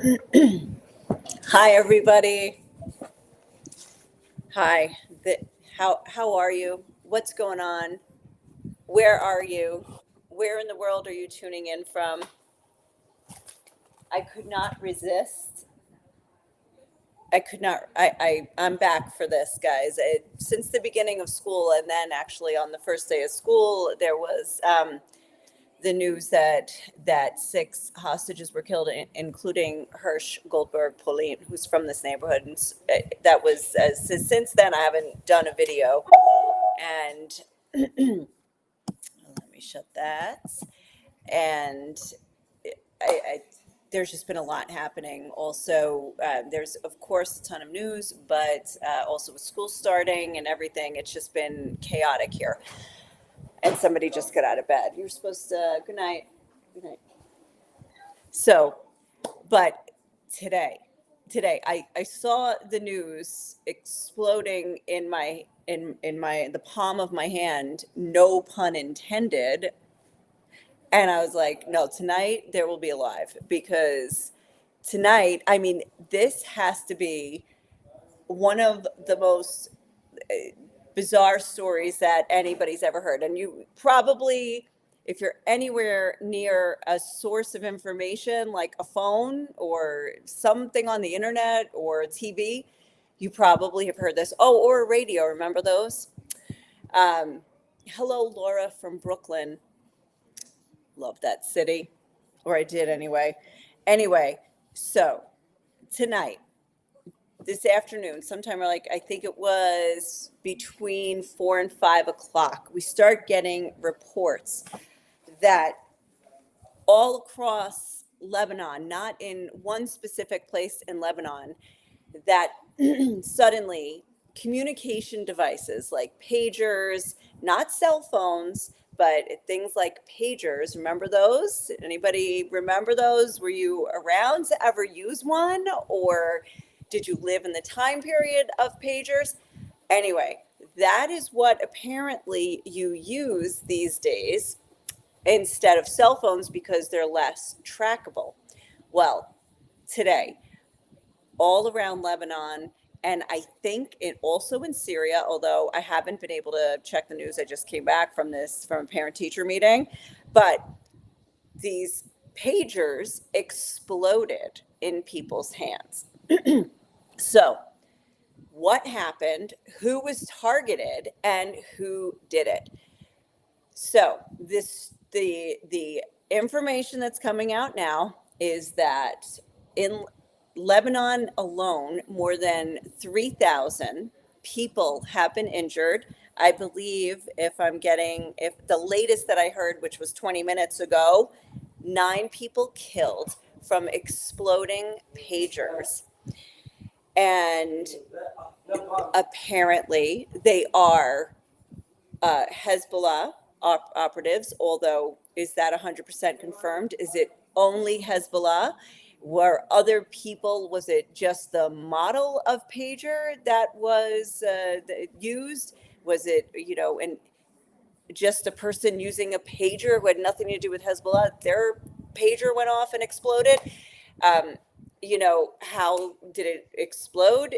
Hi, everybody. Hi. How are you? What's going on? Where are you? Where in the world are you tuning in from? I could not resist. I could not. I'm back for this, guys. Since the beginning of school, and then actually on the first day of school, there was the news that six hostages were killed, including Hirsch Goldberg Pauline, who's from this neighborhood. And that was since then I haven't done a video. And let me shut that. And I there's just been a lot happening. Also, there's of course a ton of news, but also with school starting and everything, it's just been chaotic here. And somebody just got out of bed. You're supposed to. Good night. Good night. So, but today, I saw the news exploding in the palm of my hand. No pun intended. And I was like, no, tonight there will be a live because tonight, I mean, this has to be one of the most bizarre stories that anybody's ever heard. And you probably, if you're anywhere near a source of information like a phone or something on the internet or TV, you probably have heard this. Oh, or a radio. Remember those? Um, Hello, Laura from Brooklyn. Love that city, or I did anyway. Anyway, so tonight, this afternoon, sometime like I think it was between 4 and 5 o'clock, we start getting reports that all across Lebanon, not in one specific place in Lebanon, that suddenly communication devices like pagers, not cell phones, but things like pagers. Remember those? Anybody remember those? Were you around to ever use one? Or did you live in the time period of pagers? Anyway, that is what apparently you use these days instead of cell phones because they're less trackable. Well, today, all around Lebanon, and I think it also in Syria, although I haven't been able to check the news. I just came back from a parent teacher meeting, but these pagers exploded in people's hands. So, what happened? Who was targeted and who did it? So, the information that's coming out now is that in Lebanon alone, more than 3,000 people have been injured. I believe if the latest that I heard, which was 20 minutes ago, 9 people killed from exploding pagers. And apparently they are Hezbollah operatives, although is that 100% confirmed? Is it only Hezbollah? Were other people, was it just the model of pager that was used? Was it, and just a person using a pager who had nothing to do with Hezbollah? Their pager went off and exploded. Um, how did it explode?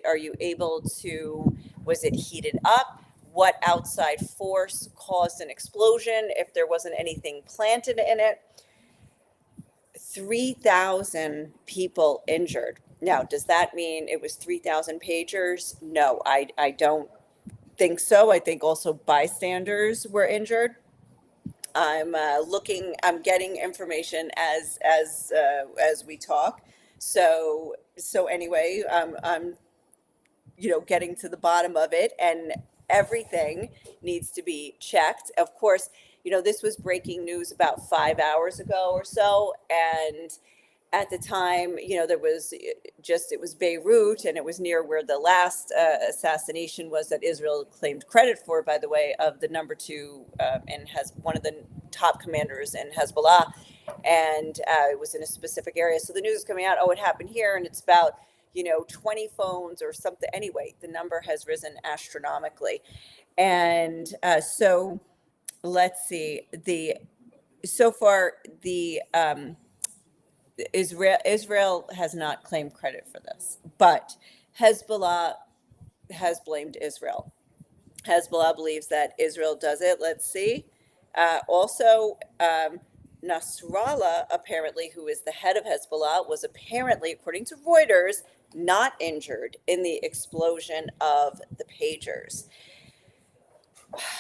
Are you able to, was it heated up? What outside force caused an explosion if there wasn't anything planted in it? 3,000 people injured. Now, does that mean it was 3,000 pagers? No, I don't think so. I think also bystanders were injured. I'm getting information as we talk. So anyway, I'm getting to the bottom of it, and everything needs to be checked. Of course, this was breaking news about 5 hours ago or so, and at the time, there was it was Beirut, and it was near where the last assassination was that Israel claimed credit for, by the way, of the number two and has one of the top commanders in Hezbollah, and it was in a specific area. So the news is coming out, oh, it happened here, and it's about 20 phones or something. Anyway, the number has risen astronomically, and so let's see the so far the Israel has not claimed credit for this, but Hezbollah has blamed Israel. Hezbollah believes that Israel does it. Let's see. Also, Nasrallah, apparently, who is the head of Hezbollah, was apparently, according to Reuters, not injured in the explosion of the pagers.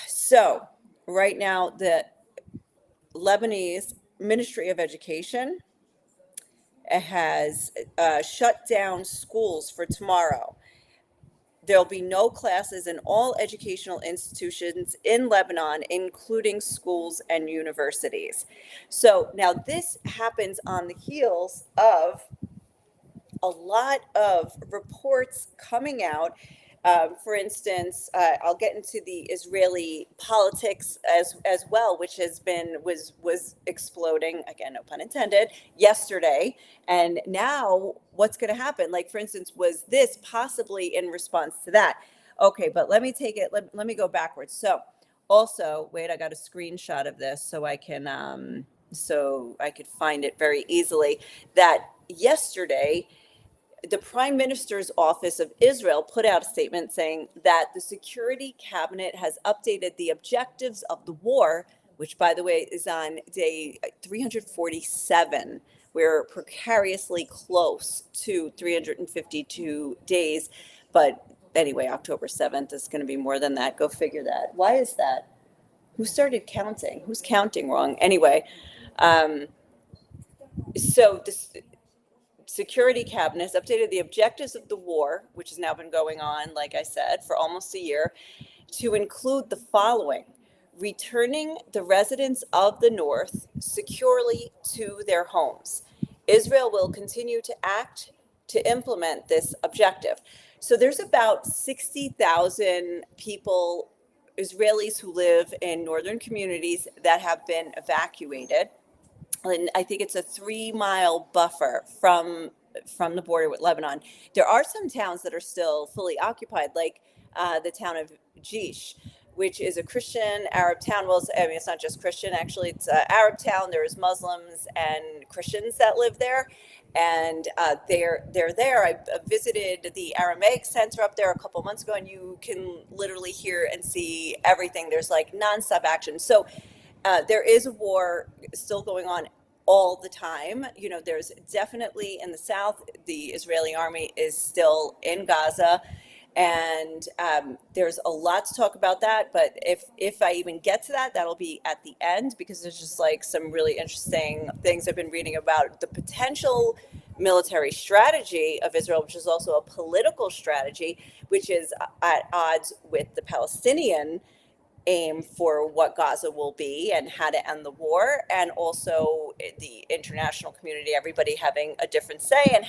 So, right now, the Lebanese Ministry of Education has shut down schools for tomorrow. There'll be no classes in all educational institutions in Lebanon, including schools and universities. So now this happens on the heels of a lot of reports coming out. For instance, I'll get into the Israeli politics as well, which was exploding again, no pun intended, yesterday. And now, what's going to happen? Like, for instance, was this possibly in response to that? Okay, but let me take it. Let me go backwards. So, also, wait, I got a screenshot of this so I could find it very easily. That yesterday, the Prime Minister's Office of Israel put out a statement saying that the Security Cabinet has updated the objectives of the war, which, by the way, is on day 347. We're precariously close to 352 days. But anyway, October 7th is going to be more than that. Go figure that. Why is that? Who started counting? Who's counting wrong? Anyway, so this Security Cabinet has updated the objectives of the war, which has now been going on, like I said, for almost a year, to include the following: returning the residents of the North securely to their homes. Israel will continue to act to implement this objective. So there's about 60,000 people, Israelis who live in northern communities, that have been evacuated. And I think it's a 3 mile buffer from the border with Lebanon. There are some towns that are still fully occupied, like the town of Jish, which is a Christian Arab town. Well, I mean, it's not just Christian, actually. It's an Arab town. There's Muslims and Christians that live there, and they're there. I visited the Aramaic Center up there a couple months ago, and you can literally hear and see everything. There's like nonstop action. So there is a war still going on all the time. You know, there's definitely in the south, the Israeli army is still in Gaza. And there's a lot to talk about that. But if I even get to that, that'll be at the end, because there's just like some really interesting things I've been reading about the potential military strategy of Israel, which is also a political strategy, which is at odds with the Palestinian aim for what Gaza will be and how to end the war, and also the international community, everybody having a different say in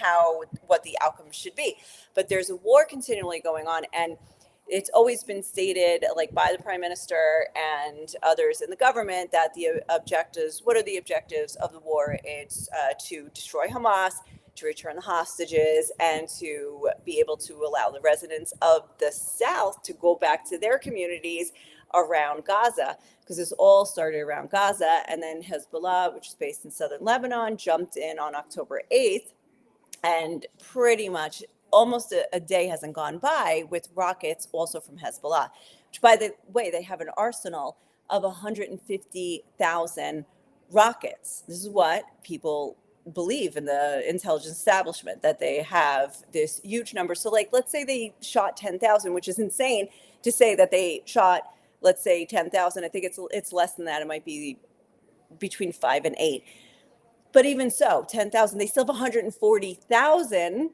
what the outcome should be. But there's a war continually going on, and it's always been stated, like by the prime minister and others in the government, that what are the objectives of the war? It's to destroy Hamas, to return the hostages, and to be able to allow the residents of the South to go back to their communities around Gaza, because this all started around Gaza. And then Hezbollah, which is based in southern Lebanon, jumped in on October 8th, and pretty much almost a day hasn't gone by with rockets also from Hezbollah, which, by the way, they have an arsenal of 150,000 rockets. This is what people believe in the intelligence establishment, that they have this huge number. So, like, let's say they shot 10,000, which is insane to say that they shot, let's say, 10,000. I think it's less than that. It might be between 5 and 8. But even so, 10,000, they still have 140,000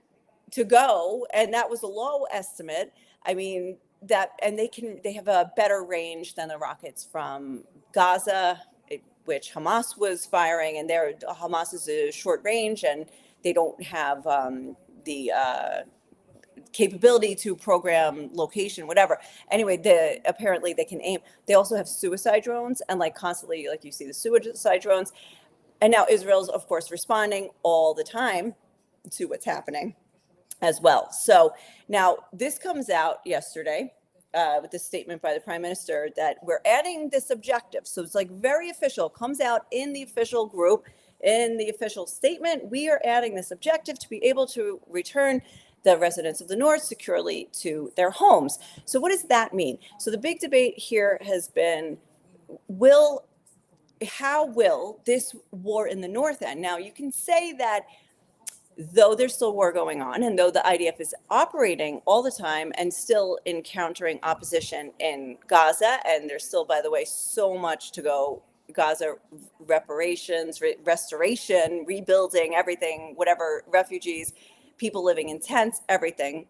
to go, and that was a low estimate. I mean, they have a better range than the rockets from Gaza, which Hamas was firing, and Hamas is a short range, and they don't have the capability to program location, whatever. Anyway, apparently they can aim. They also have suicide drones, and like constantly, like you see the suicide drones. And now Israel's, of course, responding all the time to what's happening as well. So now this comes out yesterday with this statement by the prime minister that we're adding this objective. So it's like very official, comes out in the official group. In the official statement, we are adding this objective to be able to return the residents of the North securely to their homes. So what does that mean? So the big debate here has been, will how will this war in the North end? Now, you can say that though there's still war going on and though the IDF is operating all the time and still encountering opposition in Gaza, and there's still, by the way, so much to go. Gaza reparations, restoration, rebuilding, everything, whatever, refugees, people living in tents, everything.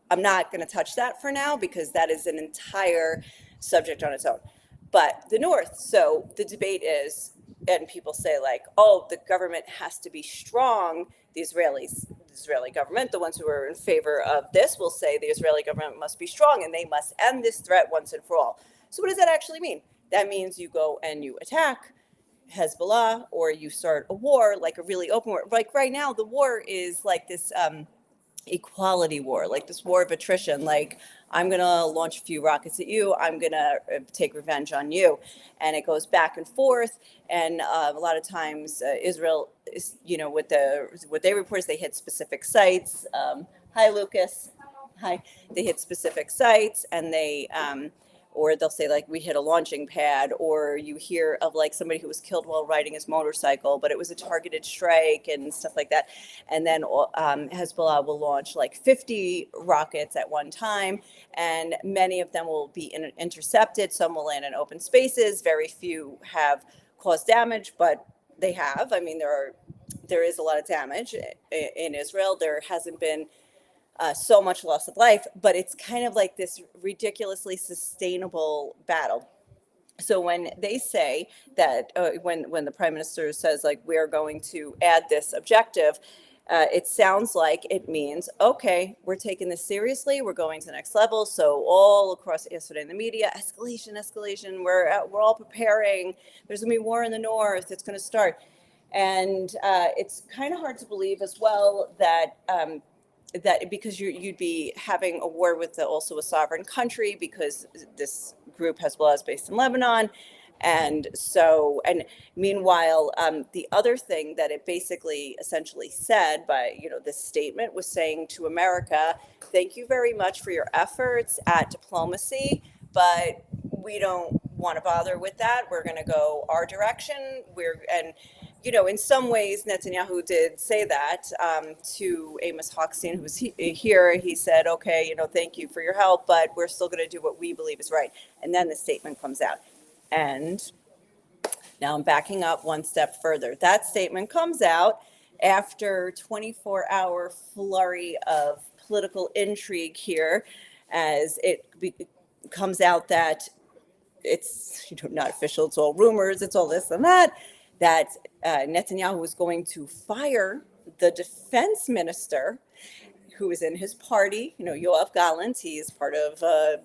I'm not going to touch that for now because that is an entire subject on its own. But the North, so the debate is, and people say like, oh, the government has to be strong. The Israeli government, the ones who are in favor of this, will say the Israeli government must be strong and they must end this threat once and for all. So what does that actually mean? That means you go and you attack Hezbollah, or you start a war, like a really open war. Like right now, the war is like this equality war, like this war of attrition. Like, I'm going to launch a few rockets at you, I'm going to take revenge on you. And it goes back and forth. And a lot of times, Israel is, what they report is they hit specific sites. Hi, Lucas. Hi. They hit specific sites, and or they'll say like, we hit a launching pad, or you hear of like somebody who was killed while riding his motorcycle, but it was a targeted strike and stuff like that. And then Hezbollah will launch like 50 rockets at one time, and many of them will be intercepted. Some will land in open spaces. Very few have caused damage, but they have. I mean, there is a lot of damage in Israel. There hasn't been so much loss of life, but it's kind of like this ridiculously sustainable battle. So when they say that, when the prime minister says like, we're going to add this objective, it sounds like it means, okay, we're taking this seriously. We're going to the next level. So all across yesterday in the media, escalation. We're all preparing. There's gonna be war in the North. It's going to start, and it's kind of hard to believe as well that. That because you'd be having a war with also a sovereign country, because this group Hezbollah is based in Lebanon. And meanwhile, the other thing that it basically essentially said by, this statement was saying to America, thank you very much for your efforts at diplomacy, but we don't want to bother with that. We're going to go our direction. In some ways, Netanyahu did say that to Amos Hochstein, who was here. He said, okay, thank you for your help, but we're still going to do what we believe is right. And then the statement comes out. And now I'm backing up one step further. That statement comes out after 24-hour flurry of political intrigue here, as it comes out that it's not official, it's all rumors, it's all this and that Netanyahu was going to fire the defense minister who is in his party, Yoav Gallant. He is part of the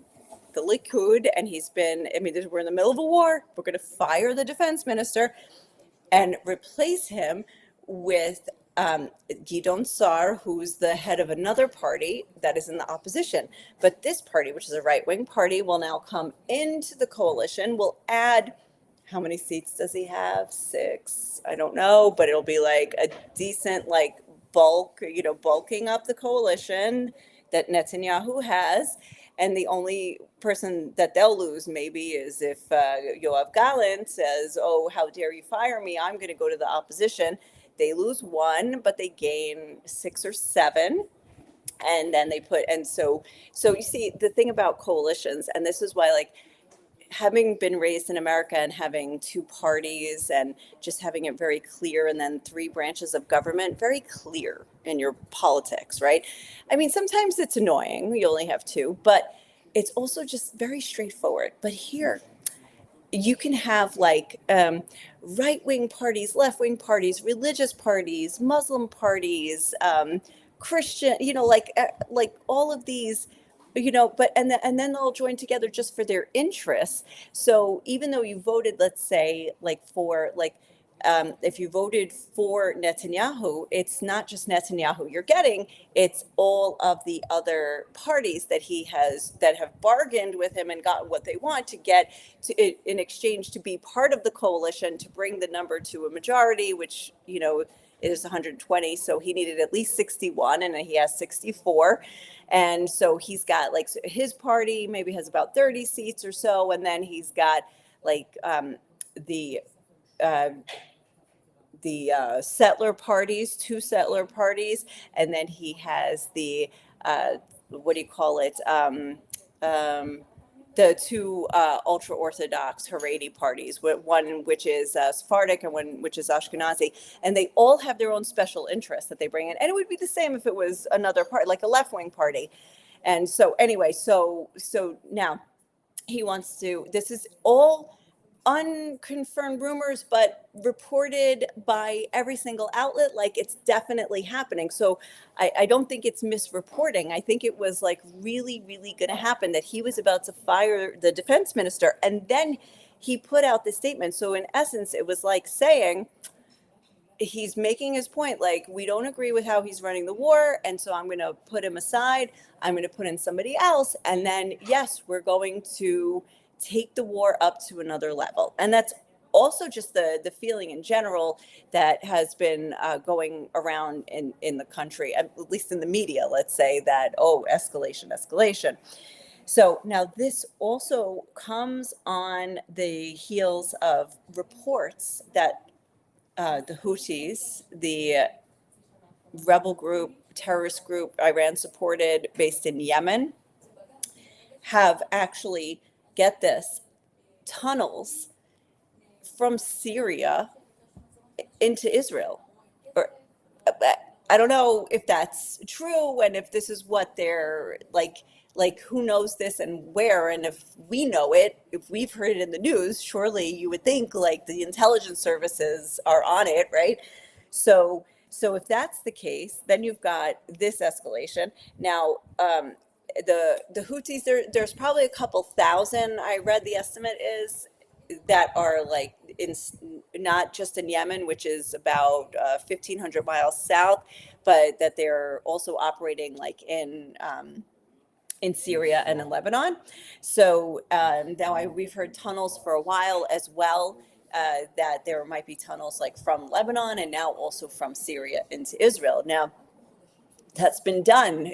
Likud, and we're in the middle of a war. We're going to fire the defense minister and replace him with Gidon Sar, who's the head of another party that is in the opposition. But this party, which is a right-wing party, will now come into the coalition, will add, how many seats does he have? 6? I don't know, but it'll be like a decent bulking up the coalition that Netanyahu has. And the only person that they'll lose maybe is if Yoav Gallant says, oh, how dare you fire me? I'm going to go to the opposition. They lose 1, but they gain 6 or 7. And then so you see the thing about coalitions, and this is why, having been raised in America and having 2 parties and just having it very clear, and then 3 branches of government, very clear in your politics, right? I mean, sometimes it's annoying. You only have 2, but it's also just very straightforward. But here, you can have right-wing parties, left-wing parties, religious parties, Muslim parties, Christian, all of these, and then they'll join together just for their interests. So even though you voted, let's say, for if you voted for Netanyahu, it's not just Netanyahu you're getting, it's all of the other parties that have bargained with him and got what they want to get in exchange to be part of the coalition to bring the number to a majority, which, is 120. So he needed at least 61 and he has 64. And so he's got like his party maybe has about 30 seats or so. And then he's got like the uh, settler parties, two settler parties, and then he has the what do you call it? Um, the two ultra orthodox Haredi parties, one which is Sephardic and one which is Ashkenazi, and they all have their own special interests that they bring in. And it would be the same if it was another part, like a left wing party. And so anyway, so now he wants to. This is all unconfirmed rumors, but reported by every single outlet like it's definitely happening. So I don't think it's misreporting. I think it was like really, really going to happen that he was about to fire the defense minister. And then he put out this statement. So in essence, it was like saying, he's making his point like, we don't agree with how he's running the war, and so I'm going to put him aside. I'm going to put in somebody else, and then yes, we're going to take the war up to another level. And that's also just the feeling in general that has been going around in the country, at least in the media, let's say, that, oh, escalation. So now this also comes on the heels of reports that the Houthis, the rebel group, terrorist group, Iran supported, based in Yemen, have actually, get this, tunnels from Syria into Israel. Or I don't know if that's true and if this is what they're like who knows this and where, and if we know it, if we've heard it in the news, surely you would think like the intelligence services are on it, right? So if that's the case, then you've got this escalation. Now, the Houthis, there's probably a couple thousand, I read the estimate is, that are like in, not just in Yemen, which is about 1,500 miles south, but that they're also operating like in Syria and in Lebanon. So now we've heard tunnels for a while as well, that there might be tunnels like from Lebanon and now also from Syria into Israel. Now, that's been done.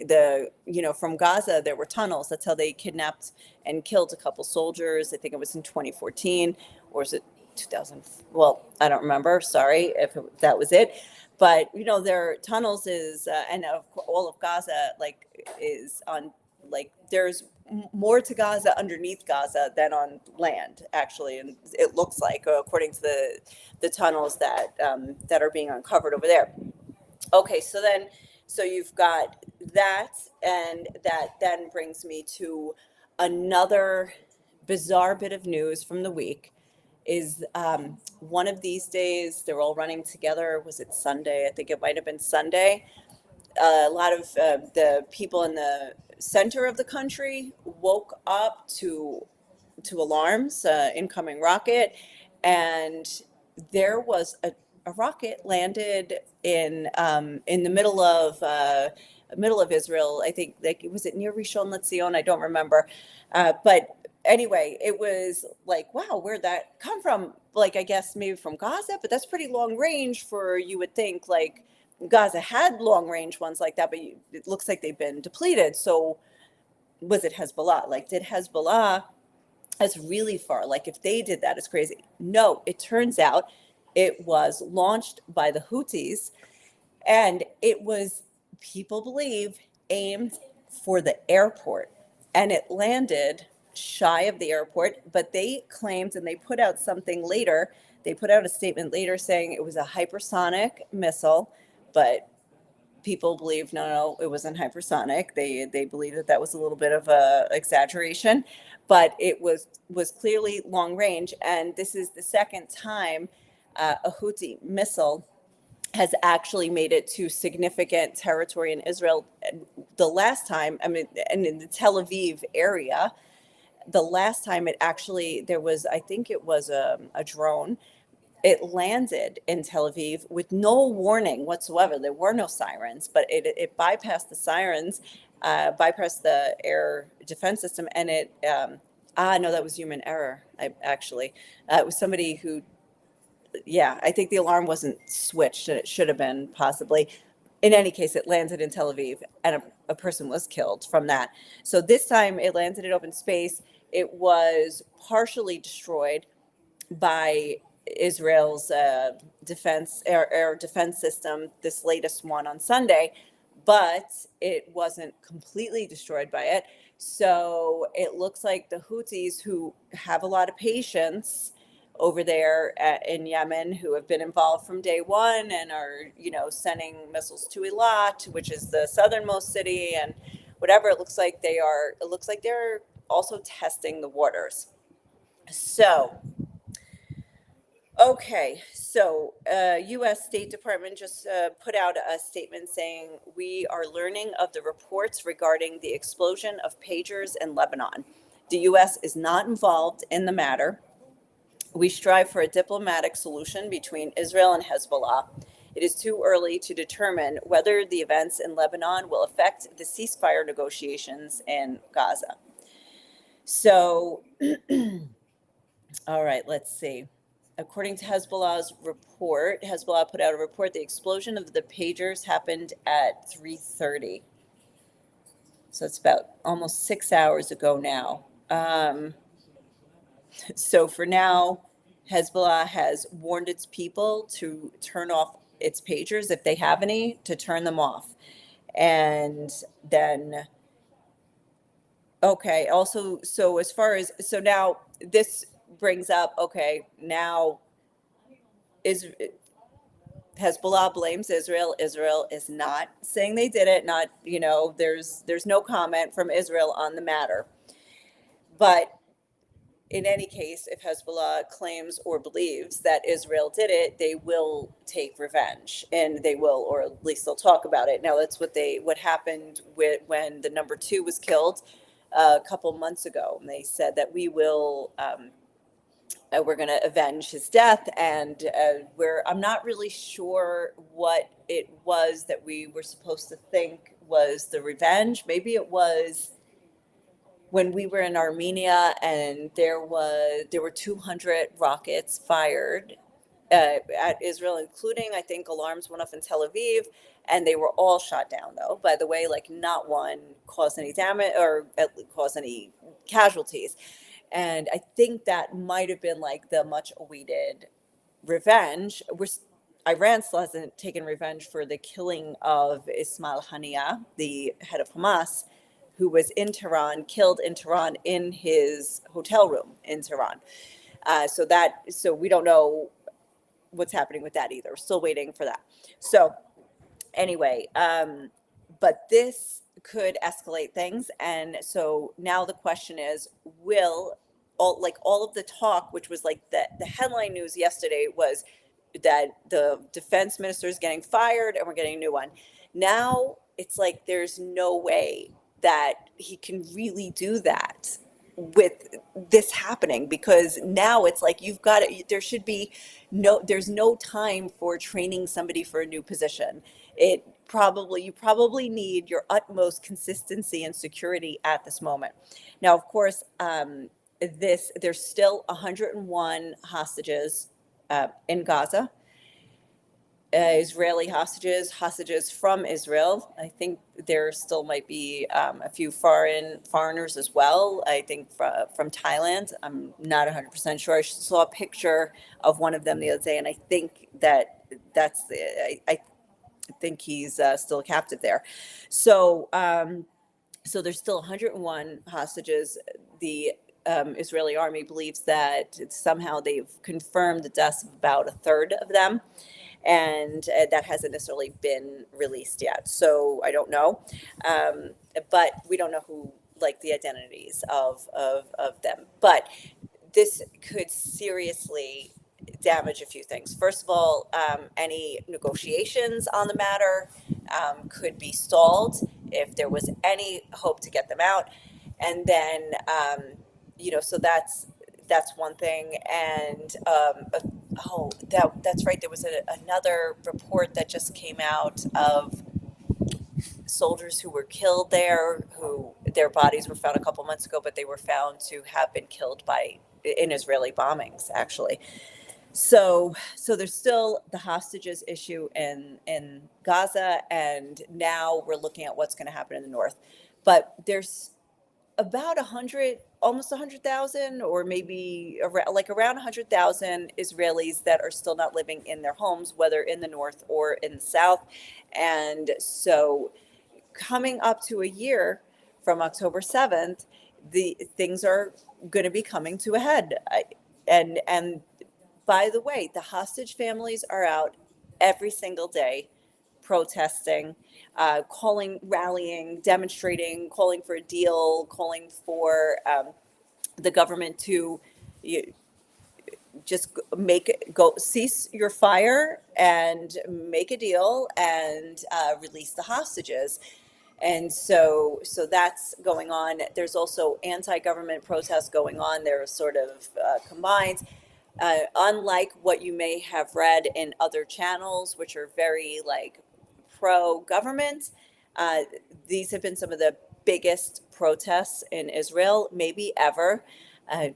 From Gaza, there were tunnels. That's how they kidnapped and killed a couple soldiers. I think it was in 2014, or is it 2000? Well, I don't remember. Sorry if that was it. But their tunnels is, and all of Gaza is on, there's more to Gaza underneath Gaza than on land, actually, and it looks like, according to the tunnels that are being uncovered over there. Okay, so you've got that, and that then brings me to another bizarre bit of news from the week. Is one of these days they're all running together. Was it Sunday? I think it might have been Sunday. A lot of the people in the center of the country woke up to alarms, incoming rocket, and there was a rocket landed in the middle of Israel. I think, like, was it near Rishon LeZion? I don't remember, but anyway, it was like, wow, where'd that come from? Like, I guess maybe from Gaza, but that's pretty long range for, you would think, like, Gaza had long range ones like that, but it looks like they've been depleted. So was it Hezbollah? Like, did Hezbollah, that's really far. Like, if they did that, it's crazy. No, it turns out it was launched by the Houthis, and it was, people believe, aimed for the airport. And it landed shy of the airport, but they claimed, and they put out something later, they put out a statement later saying it was a hypersonic missile, but people believe no, it wasn't hypersonic. They believe that was a little bit of a exaggeration, but it was clearly long range. And this is the second time a Houthi missile has actually made it to significant territory in Israel. The last time, I mean, and in the Tel Aviv area, the last time it actually, there was, I think it was a drone, it landed in Tel Aviv with no warning whatsoever. There were no sirens, but it bypassed the sirens, bypassed the air defense system, and no, that was human error. It was somebody who, yeah, I think the alarm wasn't switched, and it should have been possibly. In any case, it landed in Tel Aviv, and a person was killed from that. So this time, it landed in open space. It was partially destroyed by Israel's air defense system, this latest one on Sunday, but it wasn't completely destroyed by it. So it looks like the Houthis, who have a lot of patience over there in Yemen, who have been involved from day one and are, sending missiles to Eilat, which is the southernmost city, and whatever. It looks like they're also testing the waters. So, okay, so U.S. State Department just put out a statement saying we are learning of the reports regarding the explosion of pagers in Lebanon. The U.S. is not involved in the matter. We strive for a diplomatic solution between Israel and Hezbollah. It is too early to determine whether the events in Lebanon will affect the ceasefire negotiations in Gaza. So, all right, let's see. According to Hezbollah's report, Hezbollah put out a report. The explosion of the pagers happened at 3:30. So it's about almost 6 hours ago now. So for now, Hezbollah has warned its people to turn off its pagers, if they have any, to turn them off. And then, okay, also, so now this brings up, okay, now is Hezbollah blames Israel. Israel is not saying they did it. Not, there's no comment from Israel on the matter. But in any case, if Hezbollah claims or believes that Israel did it, they will take revenge, and they will, or at least they'll talk about it. Now, that's what happened when the number two was killed a couple months ago. And they said that we're going to avenge his death, and I'm not really sure what it was that we were supposed to think was the revenge. Maybe it was when we were in Armenia, and there were 200 rockets fired at Israel, including, I think, alarms went off in Tel Aviv, and they were all shot down. Though, by the way, like, not one caused any damage or caused any casualties. And I think that might have been like the much awaited revenge. Iran still hasn't taken revenge for the killing of Ismail Haniyeh, the head of Hamas, who was in Tehran, killed in Tehran in his hotel room in Tehran. So we don't know what's happening with that either. Still waiting for that. So anyway, but this could escalate things, and so now the question is, will all of the talk, which was like the headline news yesterday, was that the defense minister is getting fired and we're getting a new one. Now it's like there's no way that he can really do that with this happening, because now it's like there's no time for training somebody for a new position. You probably need your utmost consistency and security at this moment. Now, of course, there's still 101 hostages in Gaza. Israeli hostages from Israel. I think there still might be a few foreigners as well. I think from Thailand. I'm not 100% sure. I saw a picture of one of them the other day, and I think I think he's still a captive there. So so there's still 101 hostages. The Israeli army believes that somehow they've confirmed the deaths of about a third of them, and that hasn't necessarily been released yet. So I don't know, but we don't know who, like, the identities of them. But this could seriously damage a few things. First of all, any negotiations on the matter could be stalled if there was any hope to get them out. And then, so that's one thing. And Oh, that's right. There was another report that just came out of soldiers who were killed there, who their bodies were found a couple months ago, but they were found to have been killed by in Israeli bombings, actually. So there's still the hostages issue in Gaza, and now we're looking at what's going to happen in the north. But there's about 100, almost 100,000, or maybe around 100,000 Israelis that are still not living in their homes, whether in the north or in the south. And so coming up to a year from October 7th, the things are going to be coming to a head. And by the way, the hostage families are out every single day protesting, calling, rallying, demonstrating, calling for a deal, calling for the government to just go cease your fire and make a deal and release the hostages. And so that's going on. There's also anti-government protests going on. They're sort of combined. Unlike what you may have read in other channels, which are very like pro-government, uh, these have been some of the biggest protests in Israel, maybe ever.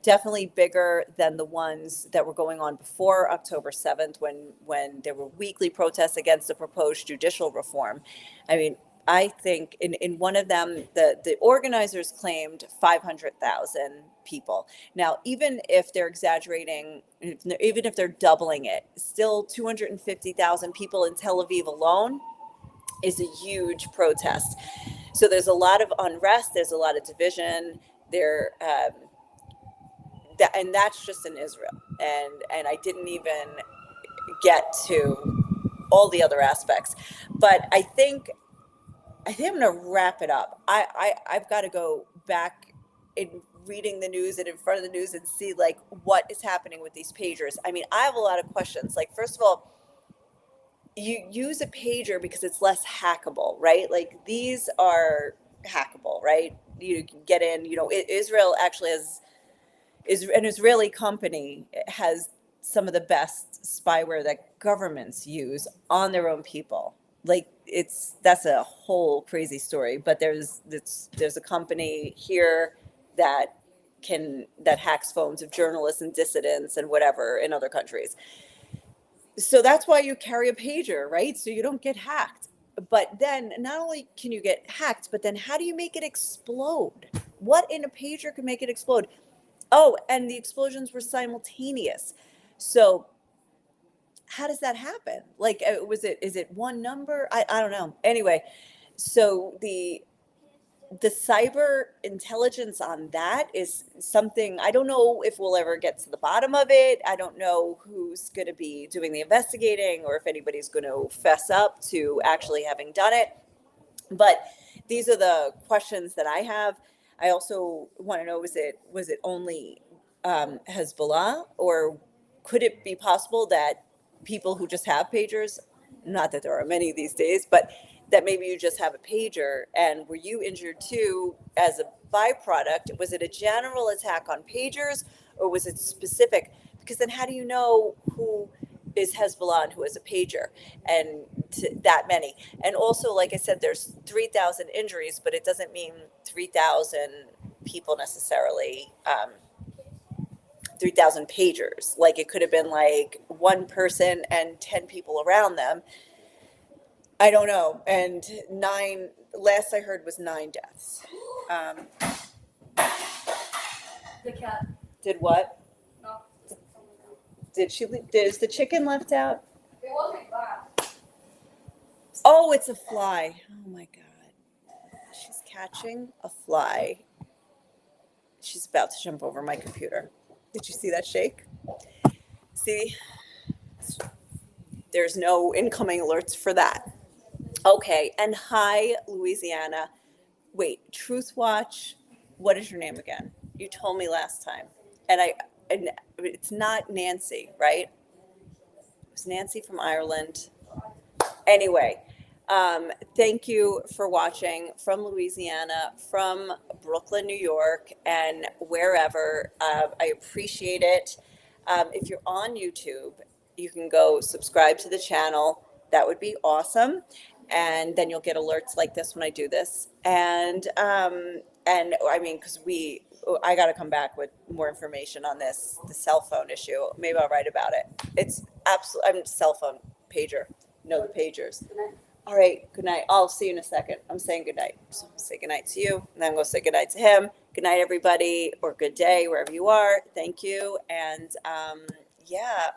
Definitely bigger than the ones that were going on before October 7th, when there were weekly protests against the proposed judicial reform. I mean, I think in one of them, the organizers claimed 500,000 people. Now, even if they're exaggerating, even if they're doubling it, still 250,000 people in Tel Aviv alone is a huge protest. So there's a lot of unrest, there's a lot of division there, and that's just in Israel. And I didn't even get to all the other aspects, but I think I'm going to wrap it up. I've got to go back in reading the news and in front of the news and see like what is happening with these pagers. I mean, I have a lot of questions. Like, first of all, you use a pager because it's less hackable, right? Like, these are hackable, right? You can get in, Israel actually is an Israeli company, has some of the best spyware that governments use on their own people. Like, that's a whole crazy story. But there's a company here that that hacks phones of journalists and dissidents and whatever in other countries. So that's why you carry a pager, right? So you don't get hacked. But then not only can you get hacked, but then how do you make it explode? What in a pager can make it explode? Oh, and the explosions were simultaneous. So how does that happen? Like, is it one number? I don't know. Anyway, so the cyber intelligence on that is something I don't know if we'll ever get to the bottom of it. I don't know who's going to be doing the investigating or if anybody's going to fess up to actually having done it. But these are the questions that I have. I also want to know, was it only Hezbollah, or could it be possible that people who just have pagers, not that there are many these days, but that maybe you just have a pager, and were you injured too as a byproduct? Was it a general attack on pagers, or was it specific? Because then how do you know who is Hezbollah and who is a pager, and that many? And also, like I said, there's 3,000 injuries, but it doesn't mean 3,000 people necessarily. 3,000 pagers. Like, it could have been like one person and 10 people around them. I don't know. And last I heard was 9 deaths. Um, The cat. did what? No. Did she leave? Is the chicken left out? It wasn't bad. Oh, it's a fly. Oh my God. She's catching a fly. She's about to jump over my computer. Did you see that shake? See? There's no incoming alerts for that. Okay, and hi, Louisiana. Wait, Truth Watch. What is your name again? You told me last time, and it's not Nancy, right? It was Nancy from Ireland. Anyway, thank you for watching from Louisiana, from Brooklyn, New York, and wherever. I appreciate it. If you're on YouTube, you can go subscribe to the channel. That would be awesome. And then you'll get alerts like this when I do this. And I mean, because I got to come back with more information on the cell phone issue. Maybe I'll write about it. It's absolutely, I'm cell phone pager. No, the pagers. All right, good night. I'll see you in a second. I'm saying good night. So say good night to you, and then I'm going to say good night to him. Good night, everybody, or good day, wherever you are. Thank you. And yeah.